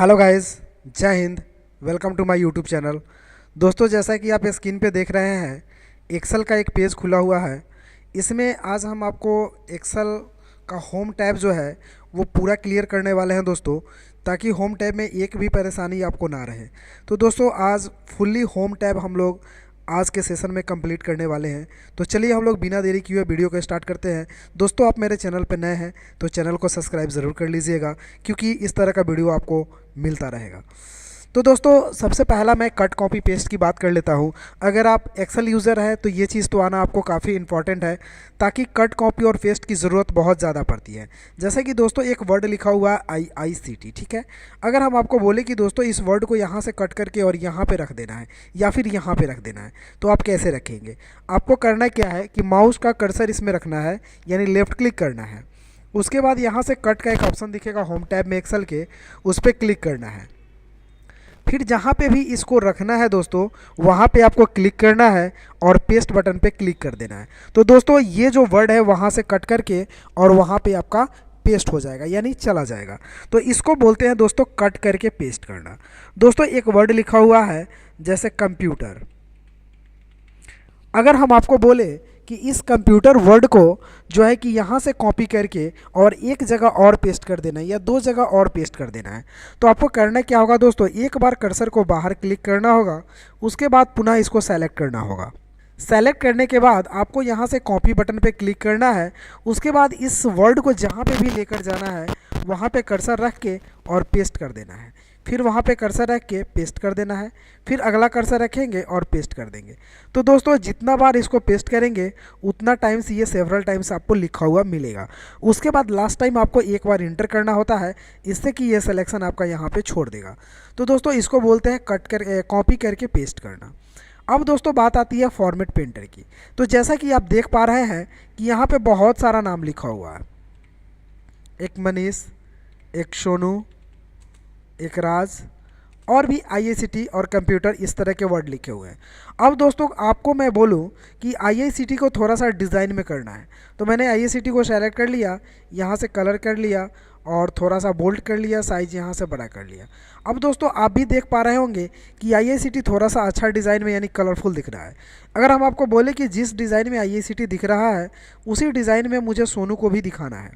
Hello guys, जय हिंद। Welcome to my YouTube channel. दोस्तों, जैसा कि आप स्क्रीन पे देख रहे हैं, एक्सेल का एक पेज खुला हुआ है। इसमें आज हम आपको एक्सेल का होम टैब जो है वो पूरा क्लियर करने वाले हैं दोस्तों, ताकि होम टैब में एक भी परेशानी आपको ना रहे। तो दोस्तों, आज फुल्ली होम टैब हम लोग आज के सेशन में कंप्लीट करने वाले हैं। तो चलिए हम लोग बिना देरी किए वीडियो को स्टार्ट करते हैं। दोस्तों, आप मेरे चैनल पर नए हैं तो चैनल को सब्सक्राइब ज़रूर कर लीजिएगा, क्योंकि इस तरह का वीडियो आपको मिलता रहेगा। तो दोस्तों, सबसे पहला मैं कट कॉपी पेस्ट की बात कर लेता हूँ। अगर आप एक्सेल यूज़र हैं तो ये चीज़ तो आना आपको काफ़ी इंपॉर्टेंट है, ताकि कट कॉपी और पेस्ट की ज़रूरत बहुत ज़्यादा पड़ती है। जैसे कि दोस्तों, एक वर्ड लिखा हुआ है IICT, ठीक है। अगर हम आपको बोले कि दोस्तों इस वर्ड को यहाँ से कट करके और यहाँ पे रख देना है या फिर यहाँ पे रख देना है, तो आप कैसे रखेंगे? आपको करना क्या है कि माउस का कर्सर इसमें रखना है, यानी लेफ़्ट क्लिक करना है। उसके बाद यहाँ से कट का एक ऑप्शन दिखेगा होम टैब में एक्सेल के, उस पर क्लिक करना है। फिर जहाँ पे भी इसको रखना है दोस्तों, वहाँ पे आपको क्लिक करना है और पेस्ट बटन पे क्लिक कर देना है। तो दोस्तों, ये जो वर्ड है वहाँ से कट करके और वहाँ पे आपका पेस्ट हो जाएगा, यानी चला जाएगा। तो इसको बोलते हैं दोस्तों कट करके पेस्ट करना। दोस्तों, एक वर्ड लिखा हुआ है जैसे कंप्यूटर। अगर हम आपको बोले कि इस कंप्यूटर वर्ड को जो है कि यहाँ से कॉपी करके और एक जगह और पेस्ट कर देना है या दो जगह और पेस्ट कर देना है, तो आपको करना क्या होगा दोस्तों, एक बार कर्सर को बाहर क्लिक करना होगा। उसके बाद पुनः इसको सेलेक्ट करना होगा। सेलेक्ट करने के बाद आपको यहाँ से कॉपी बटन पे क्लिक करना है। उसके बाद इस वर्ड को जहाँ पे भी लेकर जाना है वहाँ पे कर्सर रख के और पेस्ट कर देना है। फिर वहाँ पे कर्सर रख के पेस्ट कर देना है। फिर अगला कर्सर रखेंगे और पेस्ट कर देंगे। तो दोस्तों, जितना बार इसको पेस्ट करेंगे उतना टाइम्स ये सेवरल टाइम्स आपको लिखा हुआ मिलेगा। उसके बाद लास्ट टाइम आपको एक बार इंटर करना होता है, इससे कि ये सिलेक्शन आपका यहाँ पे छोड़ देगा। तो दोस्तों, इसको बोलते हैं कट कर कॉपी करके पेस्ट करना। अब दोस्तों, बात आती है फॉर्मेट पेंटर की। तो जैसा कि आप देख पा रहे हैं कि यहाँ पे बहुत सारा नाम लिखा हुआ है। एक मनीष, एक सोनू, एक राज, और भी IICT और कंप्यूटर, इस तरह के वर्ड लिखे हुए हैं। अब दोस्तों, आपको मैं बोलूं कि IICT को थोड़ा सा डिज़ाइन में करना है, तो मैंने IICT को सेलेक्ट कर लिया, यहाँ से कलर कर लिया और थोड़ा सा बोल्ड कर लिया, साइज़ यहाँ से बड़ा कर लिया। अब दोस्तों, आप भी देख पा रहे होंगे कि IICT थोड़ा सा अच्छा डिज़ाइन में यानी कलरफुल दिख रहा है। अगर हम आपको बोले कि जिस डिज़ाइन में IICT दिख रहा है उसी डिज़ाइन में मुझे सोनू को भी दिखाना है,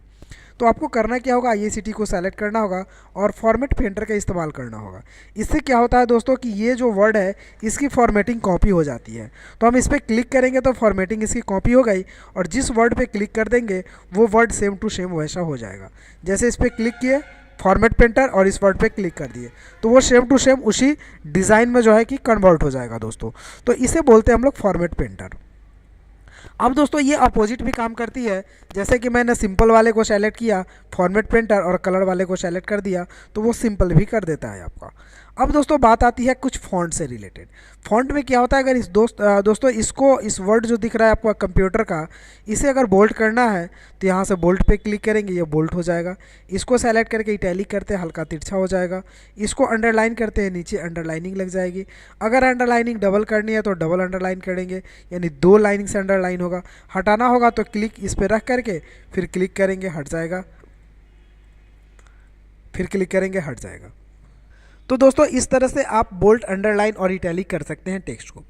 तो आपको करना क्या होगा, IICT को सेलेक्ट करना होगा और फॉर्मेट पेंटर का इस्तेमाल करना होगा। इससे क्या होता है दोस्तों कि ये जो वर्ड है इसकी फॉर्मेटिंग कॉपी हो जाती है। तो हम इस पर क्लिक करेंगे तो फॉर्मेटिंग इसकी कॉपी हो गई, और जिस वर्ड पे क्लिक कर देंगे वो वर्ड सेम टू सेम वैसा हो जाएगा। जैसे इस पर क्लिक किए फॉर्मेट पेंटर और इस वर्ड पे क्लिक कर दिए, तो वो सेम टू सेम उसी डिज़ाइन में जो है कि कन्वर्ट हो जाएगा दोस्तों। तो इसे बोलते हैं हम लोग फॉर्मेट पेंटर। अब दोस्तों, ये अपोजिट भी काम करती है। जैसे कि मैंने सिंपल वाले को सेलेक्ट किया फॉर्मेट पेंटर और कलर वाले को सेलेक्ट कर दिया, तो वो सिंपल भी कर देता है आपका। अब दोस्तों, बात आती है कुछ फॉन्ट से रिलेटेड। फॉन्ट में क्या होता है, अगर दोस्तों इसको इस वर्ड जो दिख रहा है आपको कंप्यूटर का, इसे अगर बोल्ड करना है तो यहाँ से बोल्ड पे क्लिक करेंगे, ये बोल्ड हो जाएगा। इसको सेलेक्ट करके इटैलिक करते हैं, हल्का तिरछा हो जाएगा। इसको अंडरलाइन करते हैं, नीचे अंडरलाइनिंग लग जाएगी। अगर अंडरलाइनिंग डबल करनी है तो डबल अंडरलाइन करेंगे, यानी दो लाइनिंग से अंडरलाइन होगा। हटाना होगा तो क्लिक इस पर रख करके फिर क्लिक करेंगे, हट जाएगा। फिर क्लिक करेंगे, हट जाएगा। तो दोस्तों, इस तरह से आप बोल्ड, अंडरलाइन और इटैलिक कर सकते हैं टेक्स्ट को।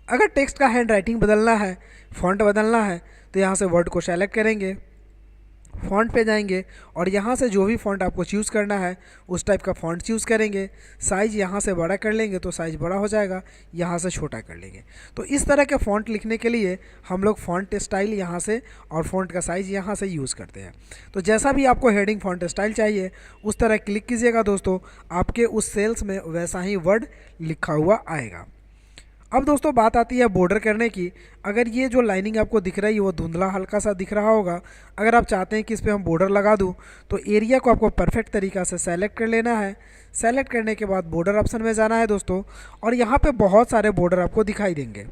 अगर टेक्स्ट का हैंड राइटिंग बदलना है, फॉन्ट बदलना है, तो यहाँ से वर्ड को सेलेक्ट करेंगे, फ़ॉन्ट पे जाएंगे और यहाँ से जो भी फ़ॉन्ट आपको चूज़ करना है उस टाइप का फ़ॉन्ट चूज़ करेंगे। साइज़ यहाँ से बड़ा कर लेंगे तो साइज़ बड़ा हो जाएगा, यहाँ से छोटा कर लेंगे। तो इस तरह के फ़ॉन्ट लिखने के लिए हम लोग फ़ॉन्ट स्टाइल यहाँ से और फ़ॉन्ट का साइज़ यहाँ से यूज़ करते हैं। तो जैसा भी आपको हेडिंग फ़ॉन्ट स्टाइल चाहिए उस तरह क्लिक कीजिएगा दोस्तों, आपके उस सेल्स में वैसा ही वर्ड लिखा हुआ आएगा। अब दोस्तों, बात आती है बॉर्डर करने की। अगर ये जो लाइनिंग आपको दिख रही है वो धुंधला हल्का सा दिख रहा होगा, अगर आप चाहते हैं कि इस पर हम बॉर्डर लगा दूं, तो एरिया को आपको परफेक्ट तरीक़ा से सेलेक्ट कर लेना है। सेलेक्ट करने के बाद बॉर्डर ऑप्शन में जाना है दोस्तों, और यहाँ पे बहुत सारे बॉर्डर आपको दिखाई देंगे।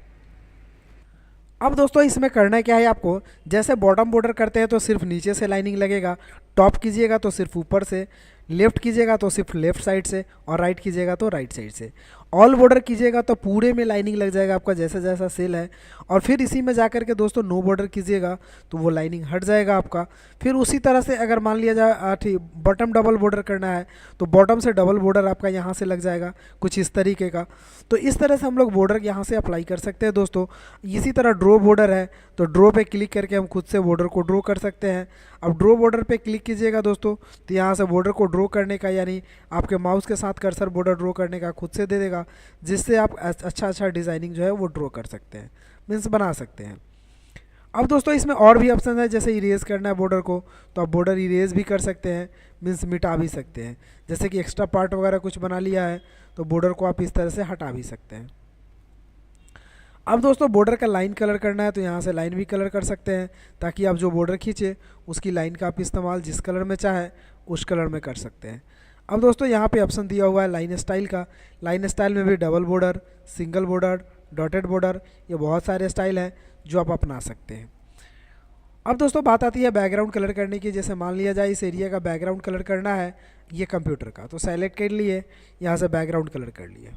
अब दोस्तों, इसमें करना क्या है आपको, जैसे बॉटम बॉर्डर करते हैं तो सिर्फ नीचे से लाइनिंग लगेगा, टॉप कीजिएगा तो सिर्फ ऊपर से, लेफ़्ट कीजिएगा तो सिर्फ लेफ़्ट साइड से, और राइट कीजिएगा तो राइट साइड से। ऑल बॉर्डर कीजिएगा तो पूरे में लाइनिंग लग जाएगा आपका जैसा जैसा सेल है, और फिर इसी में जा करके दोस्तों नो बॉर्डर कीजिएगा तो वो लाइनिंग हट जाएगा आपका। फिर उसी तरह से अगर मान लिया जाए ठीक बॉटम डबल बॉर्डर करना है तो बॉटम से डबल बॉर्डर आपका यहाँ से लग जाएगा कुछ इस तरीके का। तो इस तरह से हम लोग बॉर्डर यहाँ से अप्लाई कर सकते हैं दोस्तों। इसी तरह ड्रॉ बॉर्डर है तो ड्रॉ पे क्लिक करके हम खुद से बॉर्डर को ड्रॉ कर सकते हैं। अब ड्रॉ बॉर्डर पे क्लिक कीजिएगा दोस्तों तो यहाँ से बॉर्डर को ड्रॉ करने का यानी आपके माउस के साथ कर्सर बॉर्डर ड्रॉ करने का खुद से दे देगा, जिससे आप अच्छा डिज़ाइनिंग जो है वो ड्रॉ कर सकते हैं, मीन्स बना सकते हैं। अब दोस्तों इसमें और भी ऑप्शन है, जैसे इरेज करना है बॉर्डर को तो आप बॉर्डर इरेज भी कर सकते हैं, मीन्स मिटा भी सकते हैं। जैसे कि एक्स्ट्रा पार्ट वगैरह कुछ बना लिया है तो बॉर्डर को आप इस तरह से हटा भी सकते हैं। अब दोस्तों बॉर्डर का लाइन कलर करना है तो यहाँ से लाइन भी कलर कर सकते हैं, ताकि आप जो बॉर्डर खींचे उसकी लाइन का आप इस्तेमाल जिस कलर में चाहे उस कलर में कर सकते हैं। अब दोस्तों यहाँ पे ऑप्शन दिया हुआ है लाइन स्टाइल का। लाइन स्टाइल में भी double border, single border, dotted border, ये बहुत सारे स्टाइल हैं जो आप अपना सकते हैं। अब दोस्तों बात आती है बैकग्राउंड कलर करने की। जैसे मान लिया जाए इस एरिया का बैकग्राउंड कलर करना है ये कंप्यूटर का, तो सेलेक्ट कर लिए, यहाँ से बैकग्राउंड कलर कर लिए,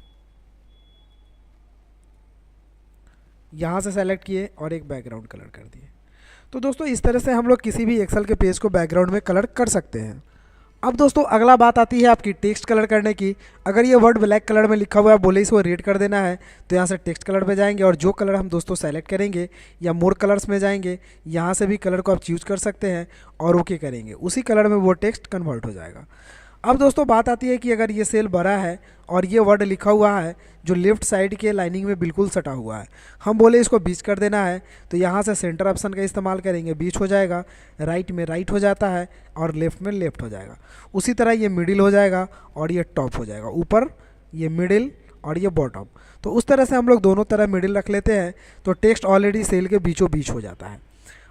यहाँ से सेलेक्ट किए और एक बैकग्राउंड कलर कर दिए। तो दोस्तों इस तरह से हम लोग किसी भी एक्सेल के पेज को बैकग्राउंड में कलर कर सकते हैं। अब दोस्तों अगला बात आती है आपकी टेक्स्ट कलर करने की। अगर ये वर्ड ब्लैक कलर में लिखा हुआ है, बोले इसको रेड कर देना है, तो यहाँ से टेक्स्ट कलर पे जाएंगे और जो कलर हम दोस्तों सेलेक्ट करेंगे या मोर कलर्स में जाएंगे, यहाँ से भी कलर को आप चूज कर सकते हैं और ओके करेंगे, उसी कलर में वो टेक्स्ट कन्वर्ट हो जाएगा। अब दोस्तों बात आती है कि अगर ये सेल बड़ा है और ये वर्ड लिखा हुआ है जो लेफ्ट साइड के लाइनिंग में बिल्कुल सटा हुआ है, हम बोले इसको बीच कर देना है, तो यहाँ से सेंटर ऑप्शन का इस्तेमाल करेंगे, बीच हो जाएगा, राइट में राइट हो जाता है और लेफ्ट में लेफ्ट हो जाएगा। उसी तरह ये मिडिल हो जाएगा और ये टॉप हो जाएगा, ऊपर ये मिडिल और ये बॉटम। तो उस तरह से हम लोग दोनों तरह मिडिल रख लेते हैं तो टेक्स्ट ऑलरेडी सेल के बीचों बीच हो जाता है।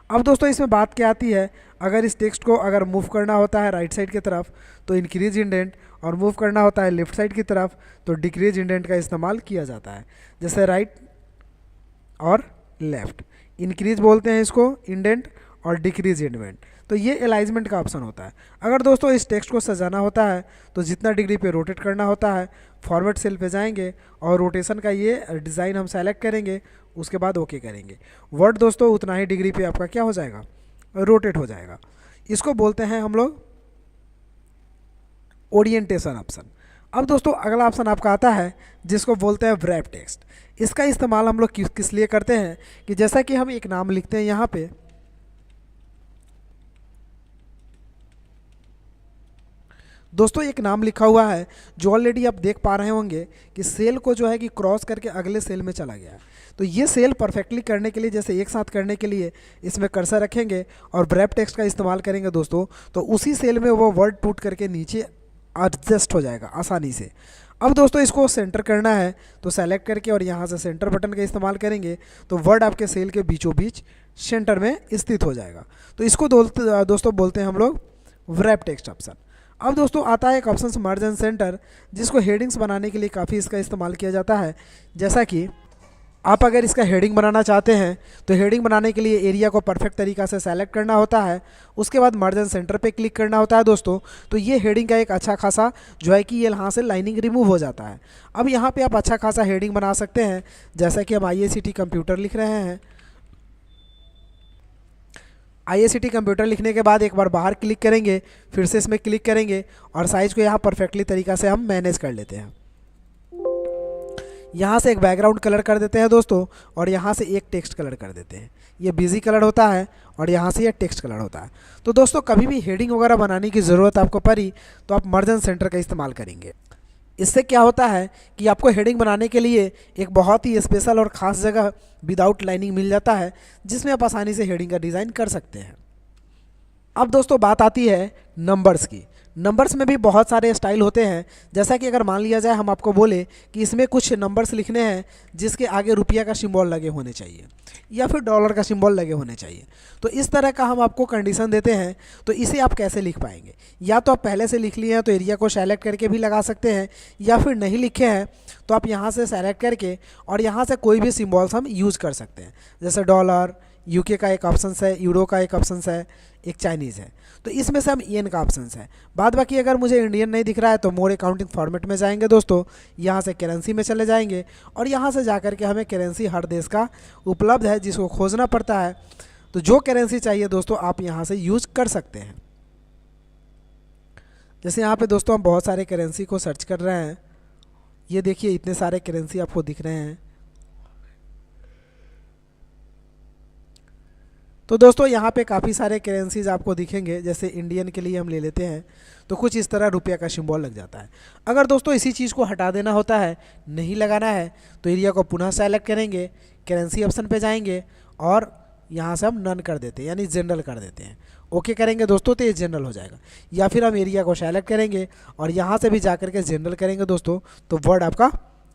अब दोस्तों इसमें बात क्या आती है, अगर इस टेक्स्ट को अगर मूव करना होता है राइट साइड की तरफ तो इंक्रीज इंडेंट, और मूव करना होता है लेफ्ट साइड की तरफ तो डिक्रीज इंडेंट का इस्तेमाल किया जाता है। जैसे राइट और लेफ्ट, इंक्रीज बोलते हैं इसको इंडेंट और डिक्रीज इंडेंट, तो ये अलाइजमेंट का ऑप्शन होता है। अगर दोस्तों इस टेक्स्ट को सजाना होता है तो जितना डिग्री पे रोटेट करना होता है, फॉरवर्ड सेल पे जाएंगे और रोटेशन का ये डिज़ाइन हम सेलेक्ट करेंगे, उसके बाद ओके करेंगे। वर्ड दोस्तों उतना ही डिग्री पे आपका क्या हो जाएगा, रोटेट हो जाएगा। इसको बोलते हैं हम लोग ओरिएंटेशन ऑप्शन। अब दोस्तों अगला ऑप्शन आपका आता है जिसको बोलते हैं व्रैप टेक्स्ट। इसका इस्तेमाल हम लोग किस लिए करते हैं कि जैसा कि हम एक नाम लिखते हैं यहाँ पे, दोस्तों एक नाम लिखा हुआ है जो ऑलरेडी आप देख पा रहे होंगे कि सेल को जो है कि क्रॉस करके अगले सेल में चला गया है। तो ये सेल परफेक्टली करने के लिए, जैसे एक साथ करने के लिए इसमें कर्सर रखेंगे और व्रैप टेक्स्ट का इस्तेमाल करेंगे दोस्तों, तो उसी सेल में वो वर्ड टूट करके नीचे एडजस्ट हो जाएगा आसानी से। अब दोस्तों इसको सेंटर करना है तो सेलेक्ट करके और यहाँ से सेंटर बटन का इस्तेमाल करेंगे तो वर्ड आपके सेल के बीचों बीच सेंटर में स्थित हो जाएगा। तो इसको दोस्तों बोलते हैं हम लोग व्रैप टेक्स्ट ऑप्शन। अब दोस्तों आता है एक ऑप्शन मर्ज एंड सेंटर, जिसको हेडिंग्स बनाने के लिए काफ़ी इसका इस्तेमाल किया जाता है। जैसा कि आप अगर इसका हेडिंग बनाना चाहते हैं तो हेडिंग बनाने के लिए एरिया को परफेक्ट तरीक़ा से सेलेक्ट करना होता है, उसके बाद मर्ज एंड सेंटर पे क्लिक करना होता है दोस्तों। तो ये हेडिंग का एक अच्छा खासा जो है कि ये यहाँ से लाइनिंग रिमूव हो जाता है। अब यहाँ पे आप अच्छा खासा हेडिंग बना सकते हैं, जैसा कि हम ICT कंप्यूटर लिख रहे हैं। ICT कंप्यूटर लिखने के बाद एक बार बाहर क्लिक करेंगे, फिर से इसमें क्लिक करेंगे और साइज़ को यहाँ परफेक्टली तरीक़ा से हम मैनेज कर लेते हैं। यहाँ से एक बैकग्राउंड कलर कर देते हैं दोस्तों और यहाँ से एक टेक्स्ट कलर कर देते हैं। ये बिजी कलर होता है और यहाँ से ये टेक्स्ट कलर होता है। तो दोस्तों कभी भी हेडिंग वगैरह बनाने की ज़रूरत आपको पड़ी तो आप मर्ज एंड सेंटर का इस्तेमाल करेंगे। इससे क्या होता है कि आपको हेडिंग बनाने के लिए एक बहुत ही स्पेशल और ख़ास जगह विदाउट लाइनिंग मिल जाता है, जिसमें आप आसानी से हेडिंग का डिज़ाइन कर सकते हैं। अब दोस्तों बात आती है नंबर्स की। नंबर्स में भी बहुत सारे स्टाइल होते हैं। जैसा कि अगर मान लिया जाए हम आपको बोले कि इसमें कुछ नंबर्स लिखने हैं जिसके आगे रुपया का सिंबल लगे होने चाहिए या फिर डॉलर का सिंबल लगे होने चाहिए, तो इस तरह का हम आपको कंडीशन देते हैं। तो इसे आप कैसे लिख पाएंगे, या तो आप पहले से लिख लिए हैं तो एरिया को सेलेक्ट करके भी लगा सकते हैं, या फिर नहीं लिखे हैं तो आप यहाँ से सेलेक्ट करके और यहाँ से कोई भी सिम्बॉल्स हम यूज़ कर सकते हैं, जैसे डॉलर यूके का एक ऑप्शन है, यूरो का एक ऑप्शन है, एक चाइनीज़ है। तो इसमें से हम येन का ऑप्शन है। बाद बाकी अगर मुझे इंडियन नहीं दिख रहा है तो मोर अकाउंटिंग फॉर्मेट में जाएंगे दोस्तों, यहाँ से करेंसी में चले जाएंगे और यहाँ से जा के हमें करेंसी हर देश का उपलब्ध है जिसको खोजना पड़ता है। तो जो करेंसी चाहिए दोस्तों आप यहाँ से यूज़ कर सकते हैं। जैसे यहाँ पे दोस्तों हम बहुत सारे करेंसी को सर्च कर रहे हैं, ये देखिए इतने सारे करेंसी आपको दिख रहे हैं। तो दोस्तों यहाँ पे काफ़ी सारे करेंसीज आपको दिखेंगे। जैसे इंडियन के लिए हम ले लेते हैं तो कुछ इस तरह रुपये का सिंबल लग जाता है। अगर दोस्तों इसी चीज़ को हटा देना होता है, नहीं लगाना है, तो एरिया को पुनः सेलेक्ट करेंगे, करेंसी ऑप्शन पे जाएंगे और यहाँ से हम नन कर देते हैं यानी जनरल कर देते हैं। ओके करेंगे दोस्तों तो ये जनरल हो जाएगा। या फिर हम एरिया को सेलेक्ट करेंगे और यहाँ से भी जा के जनरल करेंगे दोस्तों तो वर्ड आपका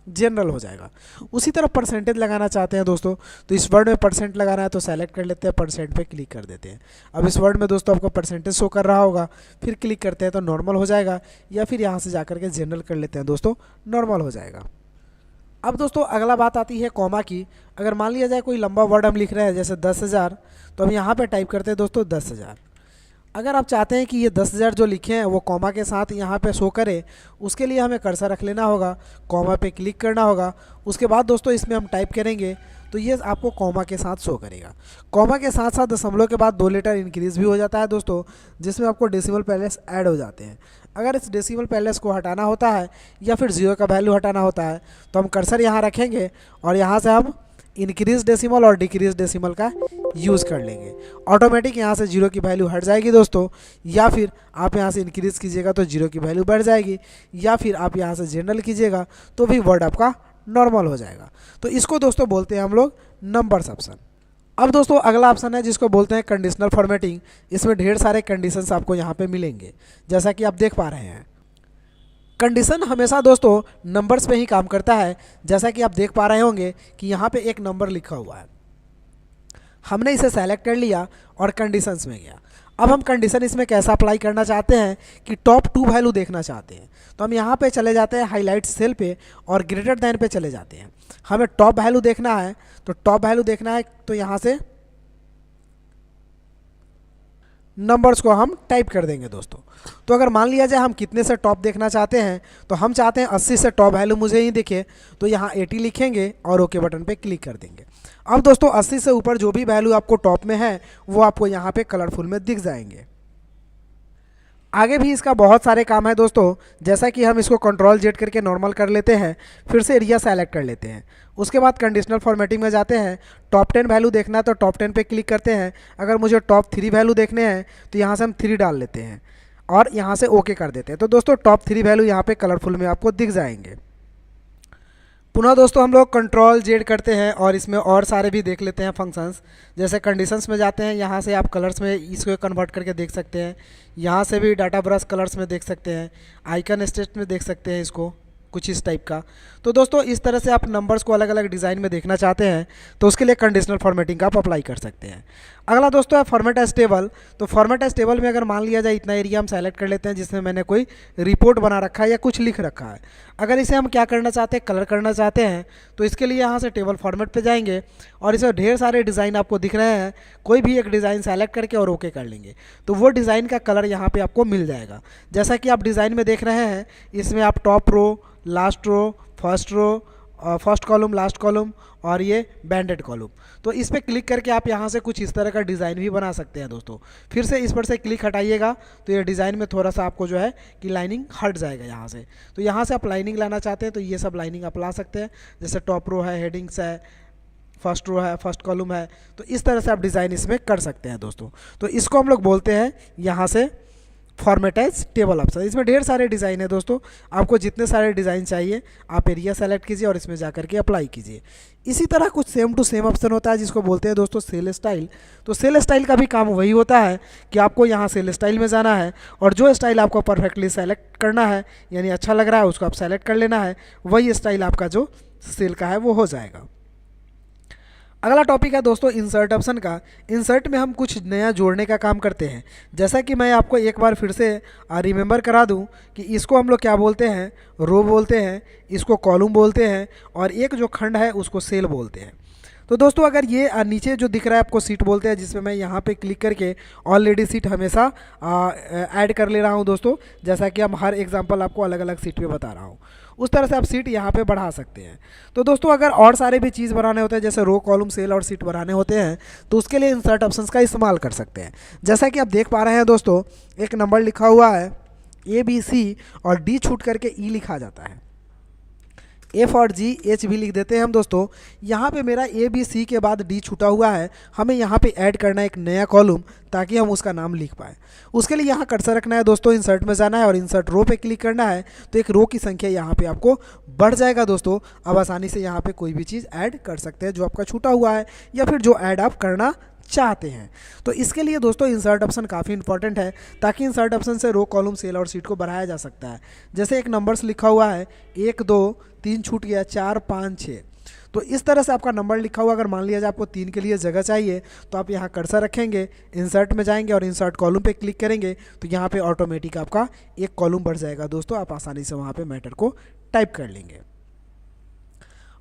जनरल हो जाएगा। उसी तरह परसेंटेज लगाना चाहते हैं दोस्तों तो इस वर्ड में परसेंट लगाना है तो सेलेक्ट कर लेते हैं, परसेंट पे क्लिक कर देते हैं। अब इस वर्ड में दोस्तों आपको परसेंटेज शो कर रहा होगा, फिर क्लिक करते हैं तो नॉर्मल हो जाएगा। या फिर यहाँ से जा के जनरल कर लेते हैं दोस्तों, नॉर्मल हो जाएगा। अब दोस्तों अगला बात आती है कॉमा की। अगर मान लिया जाए कोई लंबा वर्ड हम लिख रहे हैं जैसे 10,000, तो हम यहाँ पे टाइप करते हैं दोस्तों 10,000। अगर आप चाहते हैं कि ये 10,000 जो लिखे हैं वो कॉमा के साथ यहाँ पे शो करे, उसके लिए हमें कर्सर रख लेना होगा, कॉमा पे क्लिक करना होगा। उसके बाद दोस्तों इसमें हम टाइप करेंगे तो ये आपको कॉमा के साथ शो करेगा। कॉमा के साथ साथ दशमलव के बाद 2 लेटर इंक्रीज़ भी हो जाता है दोस्तों, जिसमें आपको डेसिमल पैलेस ऐड हो जाते हैं। अगर इस डेसिमल पैलेस को हटाना होता है या फिर 0 का वैल्यू हटाना होता है तो हम कर्सर यहाँ रखेंगे और यहाँ से हम इंक्रीज डेसिमल और डिक्रीज डेसिमल का यूज़ कर लेंगे। ऑटोमेटिक यहाँ से 0 की वैल्यू हट जाएगी दोस्तों। या फिर आप यहाँ से इंक्रीज़ कीजिएगा तो 0 की वैल्यू बढ़ जाएगी, या फिर आप यहाँ से जनरल कीजिएगा तो भी वर्ड आपका नॉर्मल हो जाएगा। तो इसको दोस्तों बोलते हैं हम लोग नंबर्स ऑप्शन। अब दोस्तों अगला ऑप्शन है जिसको बोलते हैं कंडीशनल फॉर्मेटिंग। इसमें ढेर सारे कंडीशंस आपको यहाँ पे मिलेंगे जैसा कि आप देख पा रहे हैं। कंडीशन हमेशा दोस्तों नंबर्स पे ही काम करता है। जैसा कि आप देख पा रहे होंगे कि यहाँ पे एक नंबर लिखा हुआ है, हमने इसे सेलेक्ट कर लिया और कंडीशंस में गया। अब हम कंडीशन इसमें कैसा अप्लाई करना चाहते हैं कि टॉप 2 वैल्यू देखना चाहते हैं तो हम यहाँ पे चले जाते हैं हाईलाइट सेल पे और ग्रेटर दैन पे चले जाते हैं। हमें टॉप वैल्यू देखना है तो टॉप वैल्यू देखना है तो यहाँ से नंबर्स को हम टाइप कर देंगे दोस्तों। तो अगर मान लिया जाए हम कितने से टॉप देखना चाहते हैं तो हम चाहते हैं 80 से टॉप वैल्यू मुझे ही दिखे, तो यहाँ 80 लिखेंगे और ओके बटन पे क्लिक कर देंगे। अब दोस्तों 80 से ऊपर जो भी वैल्यू आपको टॉप में है वो आपको यहाँ पे कलरफुल में दिख जाएंगे। आगे भी इसका बहुत सारे काम है दोस्तों। जैसा कि हम इसको कंट्रोल जेड करके नॉर्मल कर लेते हैं, फिर से एरिया सेलेक्ट कर लेते हैं। उसके बाद कंडीशनल फॉर्मेटिंग में जाते हैं। टॉप 10 वैल्यू देखना है तो टॉप 10 पे क्लिक करते हैं। अगर मुझे टॉप 3 वैल्यू देखने हैं तो यहाँ से हम 3 डाल लेते हैं और यहाँ से ओके कर देते हैं। तो दोस्तों टॉप 3 वैल्यू यहाँ पे कलरफुल में आपको दिख जाएंगे। पुनः दोस्तों हम लोग कंट्रोल जेड करते हैं और इसमें और सारे भी देख लेते हैं फंक्शंस। जैसे कंडीशंस में जाते हैं, यहाँ से आप कलर्स में इसको कन्वर्ट करके देख सकते हैं। यहाँ से भी डाटा ब्रश कलर्स में देख सकते हैं, आइकन स्टेट में देख सकते हैं इसको, कुछ इस टाइप का। तो दोस्तों इस तरह से आप नंबर्स को अलग अलग डिज़ाइन में देखना चाहते हैं तो उसके लिए कंडीशनल फॉर्मेटिंग का आप अप्लाई कर सकते हैं। अगला दोस्तों है फॉर्मेट एज टेबल। तो फॉर्मेट एज टेबल में अगर मान लिया जाए इतना एरिया हम सेलेक्ट कर लेते हैं जिसमें मैंने कोई रिपोर्ट बना रखा है या कुछ लिख रखा है। अगर इसे हम क्या करना चाहते हैं, कलर करना चाहते हैं, तो इसके लिए यहाँ से टेबल फॉर्मेट पे जाएंगे और इसमें ढेर सारे डिज़ाइन आपको दिख रहे हैं। कोई भी एक डिज़ाइन सेलेक्ट करके और ओके कर लेंगे तो वो डिज़ाइन का कलर यहाँ पे आपको मिल जाएगा। जैसा कि आप डिज़ाइन में देख रहे हैं, इसमें आप top row, last row, first column, last column और ये बैंडेड कॉलम, तो इस पर क्लिक करके आप यहाँ से कुछ इस तरह का डिज़ाइन भी बना सकते हैं दोस्तों। फिर से इस पर से क्लिक हटाइएगा तो ये डिज़ाइन में थोड़ा सा आपको जो है कि लाइनिंग हट जाएगा यहाँ से। तो यहाँ से आप लाइनिंग लाना चाहते हैं तो ये सब लाइनिंग आप ला सकते हैं। जैसे टॉप रो है, हेडिंग्स है, फर्स्ट रो है, फर्स्ट कॉलम है, तो इस तरह से आप डिज़ाइन इसमें कर सकते हैं दोस्तों। तो इसको हम लोग बोलते हैं यहाँ से फॉर्मेट एज टेबल ऑप्शन। इसमें ढेर सारे डिज़ाइन है दोस्तों, आपको जितने सारे डिज़ाइन चाहिए आप एरिया सेलेक्ट कीजिए और इसमें जाकर के अप्लाई कीजिए। इसी तरह कुछ सेम टू सेम ऑप्शन होता है जिसको बोलते हैं दोस्तों सेल स्टाइल। तो सेल स्टाइल का भी काम वही होता है कि आपको यहाँ सेल स्टाइल में जाना है और जो स्टाइल आपको परफेक्टली सेलेक्ट करना है, यानी अच्छा लग रहा है उसको आप सेलेक्ट कर लेना है, वही स्टाइल आपका जो सेल का है वो हो जाएगा। अगला टॉपिक है दोस्तों इंसर्ट ऑप्शन का। इंसर्ट में हम कुछ नया जोड़ने का काम करते हैं। जैसा कि मैं आपको एक बार फिर से रिमेंबर करा दूं कि इसको हम लोग क्या बोलते हैं, रो बोलते हैं, इसको कॉलम बोलते हैं और एक जो खंड है उसको सेल बोलते हैं। तो दोस्तों अगर ये नीचे जो दिख रहा है आपको सीट बोलते हैं, जिसमें मैं यहाँ पे क्लिक करके ऑलरेडी सीट हमेशा ऐड कर ले रहा हूँ दोस्तों, जैसा कि हम हर एग्जांपल आपको अलग अलग सीट पे बता रहा हूँ, उस तरह से आप सीट यहाँ पे बढ़ा सकते हैं। तो दोस्तों अगर और सारे भी चीज़ बनाने होते हैं, जैसे रो कॉलम सेल और सीट बनाने होते हैं, तो उसके लिए इंसर्ट ऑप्शंस का इस्तेमाल कर सकते हैं। जैसा कि आप देख पा रहे हैं दोस्तों, एक नंबर लिखा हुआ है ABC और D छूट करके E लिखा जाता है, F और G H भी लिख देते हैं हम दोस्तों। यहाँ पे मेरा ABC के बाद D छूटा हुआ है, हमें यहाँ पे ऐड करना है एक नया कॉलम, ताकि हम उसका नाम लिख पाए। उसके लिए यहाँ कर्सर रखना है दोस्तों, इंसर्ट में जाना है और इंसर्ट रो पे क्लिक करना है, तो एक रो की संख्या यहाँ पे आपको बढ़ जाएगा दोस्तों। अब आसानी से यहाँ पे कोई भी चीज़ ऐड कर सकते हैं जो आपका छूटा हुआ है, या फिर जो ऐड आप करना चाहते हैं। तो इसके लिए दोस्तों इंसर्ट ऑप्शन काफ़ी इंपॉर्टेंट है, ताकि इंसर्ट ऑप्शन से रो कॉलम सेल और सीट को बढ़ाया जा सकता है। जैसे एक नंबर्स लिखा हुआ है 1 2 3 छूट गया, 4 5 6, तो इस तरह से आपका नंबर लिखा हुआ, अगर मान लिया जाए आपको 3 के लिए जगह चाहिए, तो आप यहाँ कर्सर रखेंगे, इंसर्ट में जाएंगे और इंसर्ट कॉलम पे क्लिक करेंगे, तो यहाँ पे ऑटोमेटिक आपका एक कॉलम बढ़ जाएगा दोस्तों। आप आसानी से वहाँ पे मैटर को टाइप कर लेंगे।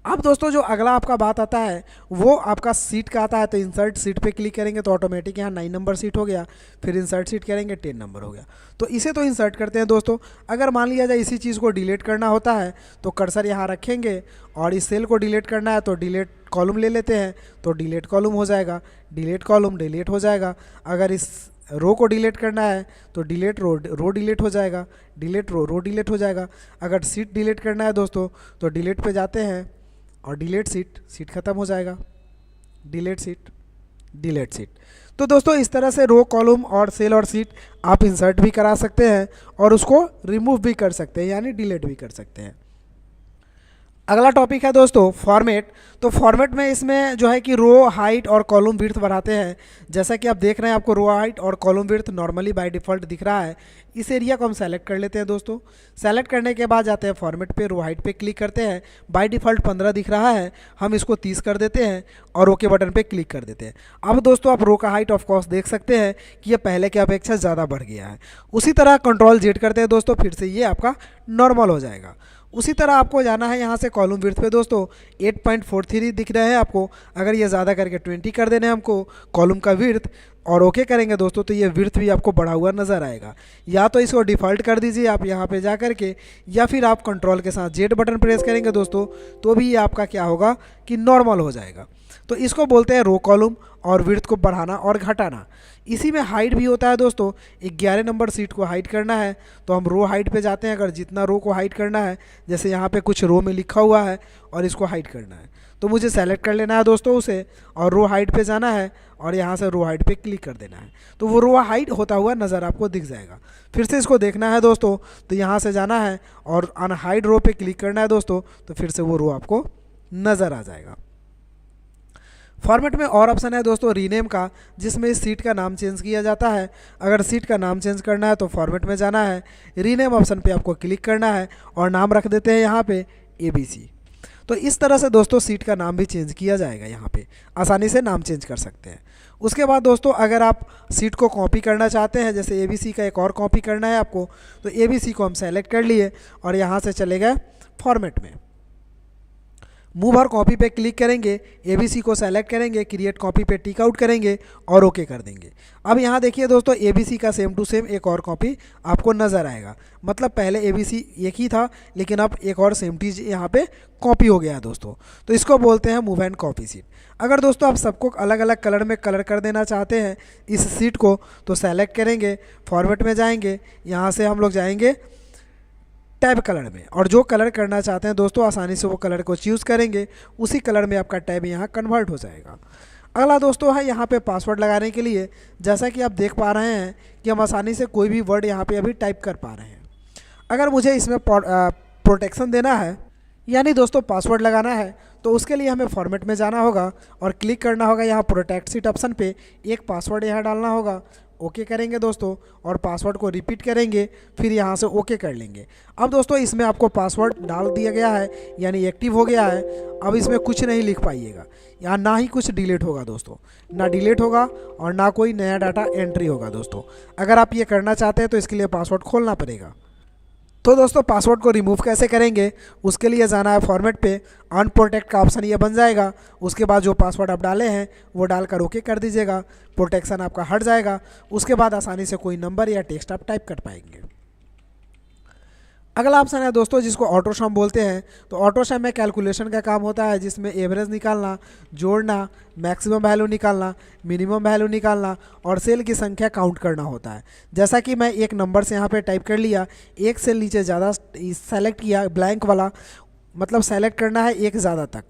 अब दोस्तों जो अगला आपका बात आता है वो आपका सीट का आता है। तो इंसर्ट सीट पे क्लिक करेंगे तो ऑटोमेटिक यहाँ 9 नंबर सीट हो गया, फिर इंसर्ट सीट करेंगे 10 नंबर हो गया। तो इसे तो इंसर्ट करते हैं दोस्तों। अगर मान लिया जाए इसी चीज़ को डिलीट करना होता है, तो कर्सर यहाँ रखेंगे और इस सेल को डिलीट करना है, तो डिलीट कॉलम ले लेते हैं, तो डिलीट कॉलम हो जाएगा, डिलीट कॉलम डिलीट हो जाएगा। अगर इस रो को डिलीट करना है तो डिलीट रो, रो डिलीट हो जाएगा, डिलीट रो, रो डिलीट हो जाएगा। अगर सीट डिलीट करना है दोस्तों, तो डिलीट पे जाते हैं और डिलीट सीट, सीट खत्म हो जाएगा, डिलीट सीट, डिलीट सीट। तो दोस्तों इस तरह से रो कॉलम और सेल और सीट आप इंसर्ट भी करा सकते हैं और उसको रिमूव भी कर सकते हैं, यानी डिलीट भी कर सकते हैं। अगला टॉपिक है दोस्तों फॉर्मेट। तो फॉर्मेट में इसमें जो है कि रो हाइट और कॉलम विड्थ बढ़ाते हैं। जैसा कि आप देख रहे हैं, आपको रो हाइट और column width normally by default दिख रहा है। इस एरिया को हम सेलेक्ट कर लेते हैं दोस्तों। सेलेक्ट करने के बाद जाते हैं फॉर्मेट पे, रो हाइट पे क्लिक करते हैं। बाय डिफ़ॉल्ट 15 दिख रहा है, हम इसको 30 कर देते हैं और ओके बटन पे क्लिक कर देते हैं। अब दोस्तों आप रो का हाइट ऑफ कोर्स देख सकते हैं कि ये पहले की अपेक्षा ज़्यादा बढ़ गया है। उसी तरह कंट्रोल जेड करते हैं दोस्तों, फिर से ये आपका नॉर्मल हो जाएगा। उसी तरह आपको जाना है यहाँ से कॉलम विड्थ पे दोस्तों, 8.43 दिख रहा है आपको। अगर ये ज़्यादा करके 20 कर देने हमको कॉलम का विड्थ और ओके करेंगे दोस्तों, तो ये विड्थ भी आपको बढ़ा हुआ नज़र आएगा। या तो इसको डिफ़ॉल्ट कर दीजिए आप यहाँ पे जा करके, या फिर आप कंट्रोल के साथ जेड बटन प्रेस करेंगे दोस्तों, तो भी ये आपका क्या होगा कि नॉर्मल हो जाएगा। तो इसको बोलते हैं रो कॉलम और विड्थ को बढ़ाना और घटाना। इसी में हाइट भी होता है दोस्तों। 11 नंबर सीट को हाइट करना है तो हम रो हाइट पे जाते हैं। अगर जितना रो को हाइट करना है, जैसे यहाँ पे कुछ रो में लिखा हुआ है और इसको हाइट करना है, तो मुझे सेलेक्ट कर लेना है दोस्तों उसे, और रो हाइट पे जाना है और यहाँ से रो हाइट पे क्लिक कर देना है, तो वो रो हाइट होता हुआ नज़र आपको दिख जाएगा। फिर से इसको देखना है दोस्तों, तो यहाँ से जाना है और अनहाइड रो पे क्लिक करना है दोस्तों, तो फिर से वो रो आपको नज़र आ जाएगा। फॉर्मेट में और ऑप्शन है दोस्तों रीनेम का, जिसमें इस सीट का नाम चेंज किया जाता है। अगर सीट का नाम चेंज करना है तो फॉर्मेट में जाना है, रीनेम ऑप्शन पे आपको क्लिक करना है और नाम रख देते हैं यहाँ पे ABC। तो इस तरह से दोस्तों सीट का नाम भी चेंज किया जाएगा, यहाँ पे आसानी से नाम चेंज कर सकते हैं। उसके बाद दोस्तों अगर आप सीट को कॉपी करना चाहते हैं, जैसे ABC का एक और कॉपी करना है आपको, तो ABC को हम सेलेक्ट कर लिए और यहाँ से चले गए फॉर्मेट में। मूव और कॉपी पे क्लिक करेंगे, ABC को सेलेक्ट करेंगे, क्रिएट कॉपी पे टिक आउट करेंगे और ओके कर देंगे। अब यहाँ देखिए दोस्तों ABC का सेम टू सेम एक और कॉपी आपको नज़र आएगा। मतलब पहले ABC एक ही था, लेकिन अब एक और सेम चीज़ यहाँ पे कॉपी हो गया है दोस्तों। तो इसको बोलते हैं मूव एंड कॉपी सीट। अगर दोस्तों आप सबको अलग अलग कलर में कलर कर देना चाहते हैं इस सीट को, तो सेलेक्ट करेंगे, फॉर्मेट में जाएंगे, यहाँ से हम लोग जाएंगे टैब कलर में, और जो कलर करना चाहते हैं दोस्तों आसानी से वो कलर को चूज़ करेंगे, उसी कलर में आपका टैब यहाँ कन्वर्ट हो जाएगा। अगला दोस्तों है यहाँ पे पासवर्ड लगाने के लिए। जैसा कि आप देख पा रहे हैं कि हम आसानी से कोई भी वर्ड यहाँ पे अभी टाइप कर पा रहे हैं। अगर मुझे इसमें प्रोटेक्शन देना है, यानी दोस्तों पासवर्ड लगाना है, तो उसके लिए हमें फॉर्मेट में जाना होगा और क्लिक करना होगा यहाँ प्रोटेक्ट सीट ऑप्शन पे। एक पासवर्ड यहाँ डालना होगा, ओके करेंगे दोस्तों और पासवर्ड को रिपीट करेंगे, फिर यहाँ से ओके कर लेंगे। अब दोस्तों इसमें आपको पासवर्ड डाल दिया गया है, यानी एक्टिव हो गया है। अब इसमें कुछ नहीं लिख पाइएगा, यहाँ ना ही कुछ डिलीट होगा दोस्तों, ना डिलीट होगा और ना कोई नया डाटा एंट्री होगा दोस्तों। अगर आप ये करना चाहते हैं तो इसके लिए पासवर्ड खोलना पड़ेगा। तो दोस्तों पासवर्ड को रिमूव कैसे करेंगे, उसके लिए जाना है फॉर्मेट पे, अनप्रोटेक्ट का ऑप्शन ये बन जाएगा। उसके बाद जो पासवर्ड आप डाले हैं वो डालकर ओके कर दीजिएगा, प्रोटेक्शन आपका हट जाएगा। उसके बाद आसानी से कोई नंबर या टेक्स्ट आप टाइप कर पाएंगे। अगला ऑप्शन है दोस्तों जिसको ऑटो सम बोलते हैं। तो ऑटो सम में कैलकुलेशन का काम होता है, जिसमें एवरेज निकालना, जोड़ना, मैक्सिमम वैल्यू निकालना, मिनिमम वैल्यू निकालना और सेल की संख्या काउंट करना होता है। जैसा कि मैं एक नंबर से यहाँ पे टाइप कर लिया, एक सेल नीचे ज़्यादा सेलेक्ट किया ब्लैंक वाला, मतलब सेलेक्ट करना है एक ज़्यादा तक,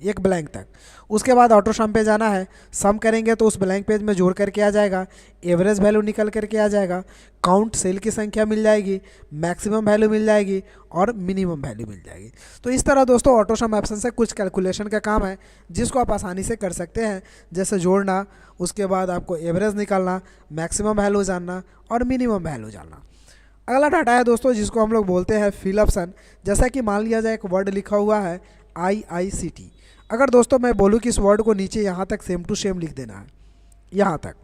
एक ब्लैंक तक। उसके बाद ऑटो सम पे जाना है, सम करेंगे तो उस ब्लैंक पेज में जोड़ करके आ जाएगा, एवरेज वैल्यू निकल करके आ जाएगा, काउंट सेल की संख्या मिल जाएगी, मैक्सिमम वैल्यू मिल जाएगी और मिनिमम वैल्यू मिल जाएगी। तो इस तरह दोस्तों ऑटो सम ऑप्शन से कुछ कैलकुलेशन का काम है जिसको आप आसानी से कर सकते हैं, जैसे जोड़ना, उसके बाद आपको एवरेज निकालना, मैक्सिमम वैल्यू जानना और मिनिमम वैल्यू जानना। अगला डाटा है दोस्तों जिसको हम लोग बोलते हैं फिल ऑप्शन। जैसा कि मान लिया जाए एक वर्ड लिखा हुआ है IICT, अगर दोस्तों मैं बोलूँ कि इस वर्ड को नीचे यहाँ तक सेम टू सेम लिख देना है, यहाँ तक,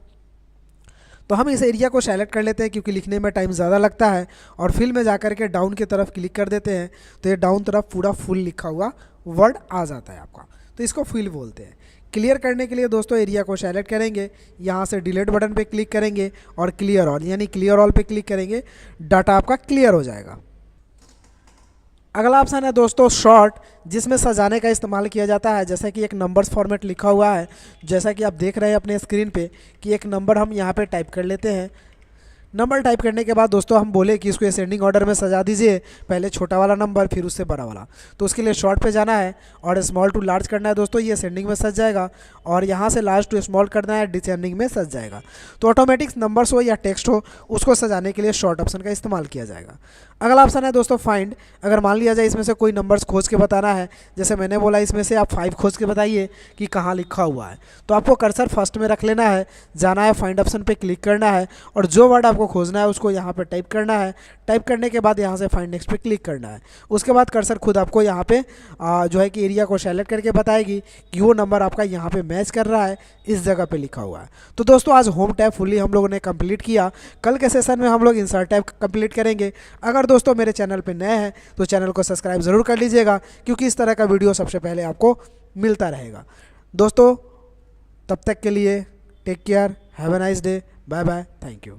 तो हम इस एरिया को सेलेक्ट कर लेते हैं क्योंकि लिखने में टाइम ज़्यादा लगता है, और फिल में जाकर के डाउन की तरफ क्लिक कर देते हैं तो ये डाउन तरफ पूरा फुल लिखा हुआ वर्ड आ जाता है आपका। तो इसको फिल बोलते हैं। क्लियर करने के लिए दोस्तों एरिया को सेलेक्ट करेंगे, यहाँ से डिलीट बटन पे क्लिक करेंगे और क्लियर ऑल यानी क्लियर ऑल पे क्लिक करेंगे, डाटा आपका क्लियर हो जाएगा। अगला ऑप्शन है दोस्तों शॉर्ट, जिसमें सजाने का इस्तेमाल किया जाता है। जैसा कि एक नंबर्स फॉर्मेट लिखा हुआ है, जैसा कि आप देख रहे हैं अपने स्क्रीन पे कि एक नंबर हम यहाँ पे टाइप कर लेते हैं। नंबर टाइप करने के बाद दोस्तों हम बोले कि इसको असेंडिंग ऑर्डर में सजा दीजिए, पहले छोटा वाला नंबर फिर उससे बड़ा वाला। तो उसके लिए शॉर्ट पे जाना है और स्मॉल टू लार्ज करना है दोस्तों, ये असेंडिंग में सज जाएगा, और यहाँ से लार्ज टू स्मॉल करना है, डिसेंडिंग में सज जाएगा। तो ऑटोमेटिक नंबर्स हो या टेक्स्ट हो, उसको सजाने के लिए शॉर्ट ऑप्शन का इस्तेमाल किया जाएगा। अगला ऑप्शन है दोस्तों फाइंड। अगर मान लिया जाए इसमें से कोई नंबर्स खोज के बताना है, जैसे मैंने बोला इसमें से आप 5 खोज के बताइए कि कहाँ लिखा हुआ है, तो आपको कर्सर फर्स्ट में रख लेना है, जाना है फाइंड ऑप्शन पे क्लिक करना है और जो वर्ड आपको खोजना है उसको यहाँ पे टाइप करना है। टाइप करने के बाद यहाँ से फाइंड नेक्स्ट पे क्लिक करना है। उसके बाद कर्सर खुद आपको यहाँ पे जो है कि एरिया को सेलेक्ट करके बताएगी कि वो नंबर आपका यहाँ पे मैच कर रहा है, इस जगह पे लिखा हुआ है। तो दोस्तों आज होम टैब फुल्ली हम लोगों ने कंप्लीट किया। कल के सेशन में हम लोग इंसर्ट टैब कंप्लीट करेंगे। अगर दोस्तों मेरे चैनल पे नए हैं तो चैनल को सब्सक्राइब ज़रूर कर लीजिएगा, क्योंकि इस तरह का वीडियो सबसे पहले आपको मिलता रहेगा। दोस्तों तब तक के लिए take care, have a nice day, bye bye, thank you.